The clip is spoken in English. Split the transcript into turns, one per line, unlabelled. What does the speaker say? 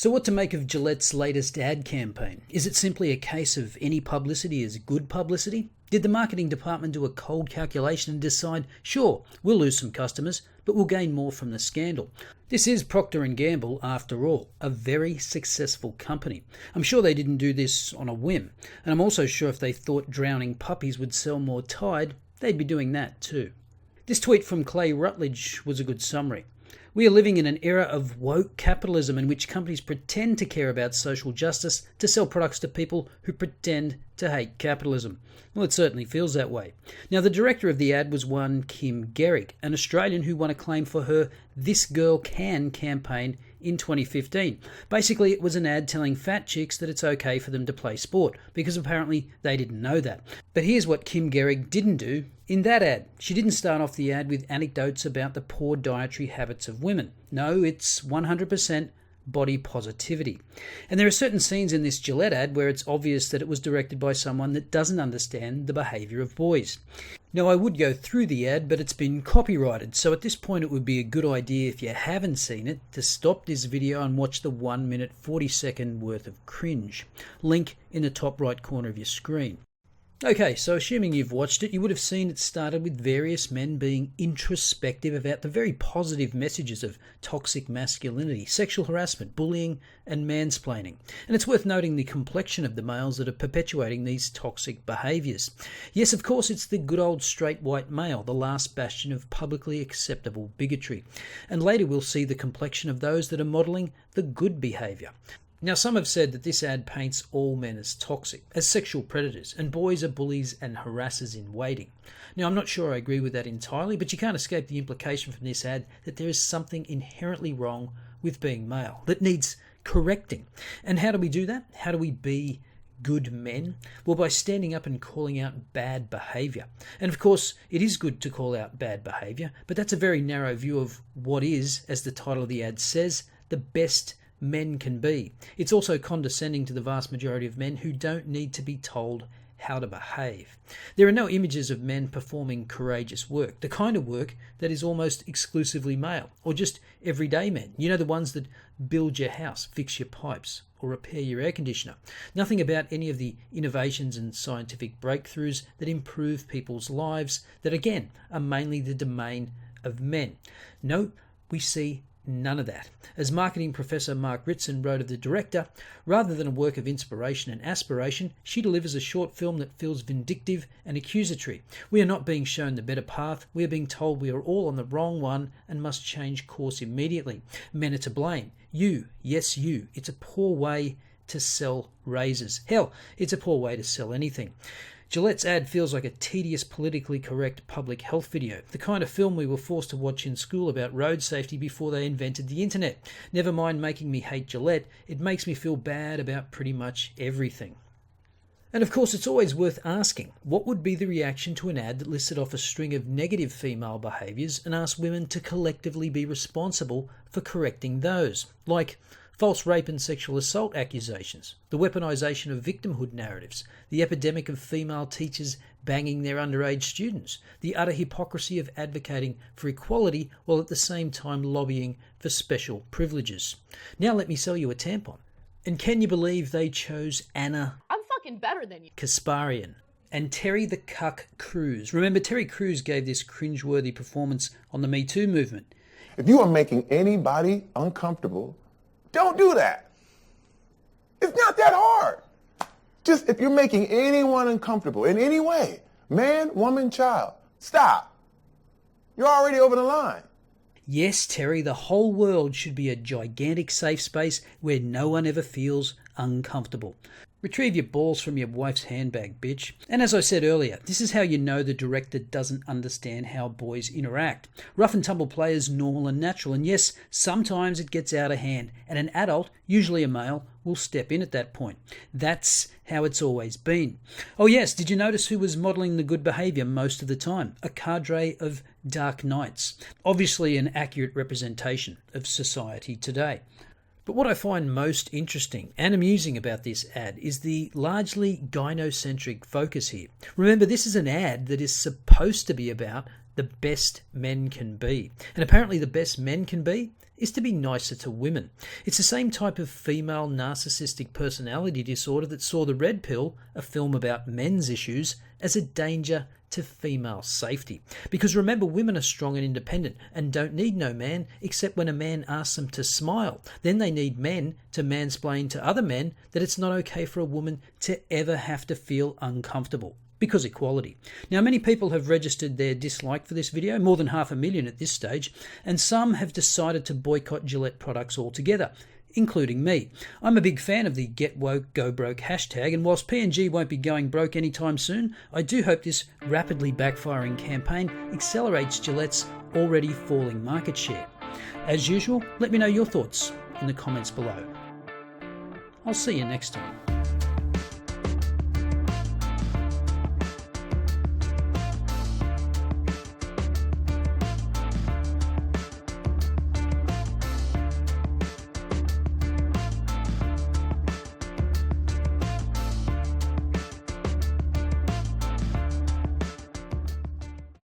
So what to make of Gillette's latest ad campaign? Is it simply a case of any publicity is good publicity? Did the marketing department do a cold calculation and decide, sure, we'll lose some customers, but we'll gain more from the scandal? This is Procter & Gamble, after all, a very successful company. I'm sure they didn't do this on a whim, and I'm also sure if they thought drowning puppies would sell more Tide, they'd be doing that too. This tweet from Clay Rutledge was a good summary. We are living in an era of woke capitalism in which companies pretend to care about social justice to sell products to people who pretend to hate capitalism. Well, it certainly feels that way. Now, the director of the ad was one Kim Gehrig, an Australian who won acclaim for her This Girl Can campaign in 2015. Basically, it was an ad telling fat chicks that it's okay for them to play sport, because apparently they didn't know that. But here's what Kim Gehrig didn't do in that ad. She didn't start off the ad with anecdotes about the poor dietary habits of women. No, it's 100% body positivity. And there are certain scenes in this Gillette ad where it's obvious that it was directed by someone that doesn't understand the behaviour of boys. Now, I would go through the ad, but it's been copyrighted, so at this point it would be a good idea, if you haven't seen it, to stop this video and watch the 1 minute 40 second worth of cringe. Link in the top right corner of your screen. Okay, so assuming you've watched it, you would have seen it started with various men being introspective about the very positive messages of toxic masculinity, sexual harassment, bullying, and mansplaining. And it's worth noting the complexion of the males that are perpetuating these toxic behaviours. Yes, of course, it's the good old straight white male, the last bastion of publicly acceptable bigotry. And later we'll see the complexion of those that are modelling the good behaviour. Now, some have said that this ad paints all men as toxic, as sexual predators, and boys are bullies and harassers in waiting. Now, I'm not sure I agree with that entirely, but you can't escape the implication from this ad that there is something inherently wrong with being male that needs correcting. And how do we do that? How do we be good men? Well, by standing up and calling out bad behaviour. And of course, it is good to call out bad behaviour, but that's a very narrow view of what is, as the title of the ad says, the best men can be. It's also condescending to the vast majority of men who don't need to be told how to behave. There are no images of men performing courageous work, the kind of work that is almost exclusively male, or just everyday men. You know, the ones that build your house, fix your pipes, or repair your air conditioner. Nothing about any of the innovations and scientific breakthroughs that improve people's lives that, again, are mainly the domain of men. No, we see none of that. As marketing professor Mark Ritson wrote of the director, rather than a work of inspiration and aspiration, she delivers a short film that feels vindictive and accusatory. We are not being shown the better path. We are being told we are all on the wrong one and must change course immediately. Men are to blame. You, yes you. It's a poor way to sell razors. Hell, it's a poor way to sell anything. Gillette's ad feels like a tedious, politically correct public health video, the kind of film we were forced to watch in school about road safety before they invented the internet. Never mind making me hate Gillette, it makes me feel bad about pretty much everything. And of course, it's always worth asking, what would be the reaction to an ad that listed off a string of negative female behaviours and asked women to collectively be responsible for correcting those? Like false rape and sexual assault accusations, the weaponisation of victimhood narratives, the epidemic of female teachers banging their underage students, the utter hypocrisy of advocating for equality while at the same time lobbying for special privileges. Now let me sell you a tampon. And can you believe they chose Anna
I'm fucking better than you.
Kasparian and Terry the Cuck Crews? Remember, Terry Crews gave this cringeworthy performance on the Me Too movement.
If you are making anybody uncomfortable, don't do that. It's not that hard. Just if you're making anyone uncomfortable in any way, man, woman, child, stop. You're already over the line.
Yes, Terry, the whole world should be a gigantic safe space where no one ever feels uncomfortable. Retrieve your balls from your wife's handbag, bitch. And as I said earlier, this is how you know the director doesn't understand how boys interact. Rough and tumble play is normal and natural, and yes, sometimes it gets out of hand, and an adult, usually a male, will step in at that point. That's how it's always been. Oh yes, did you notice who was modelling the good behaviour most of the time? A cadre of dark knights. Obviously an accurate representation of society today. But what I find most interesting and amusing about this ad is the largely gynocentric focus here. Remember, this is an ad that is supposed to be about the best men can be. And apparently the best men can be is to be nicer to women. It's the same type of female narcissistic personality disorder that saw The Red Pill, a film about men's issues, as a danger to female safety. Because remember, women are strong and independent and don't need no man except when a man asks them to smile. Then they need men to mansplain to other men that it's not okay for a woman to ever have to feel uncomfortable. Because equality. Now, many people have registered their dislike for this video, more than 500,000 at this stage, and some have decided to boycott Gillette products altogether, including me. I'm a big fan of the Get Woke Go Broke hashtag, and whilst P&G won't be going broke anytime soon, I do hope this rapidly backfiring campaign accelerates Gillette's already falling market share. As usual, let me know your thoughts in the comments below. I'll see you next time.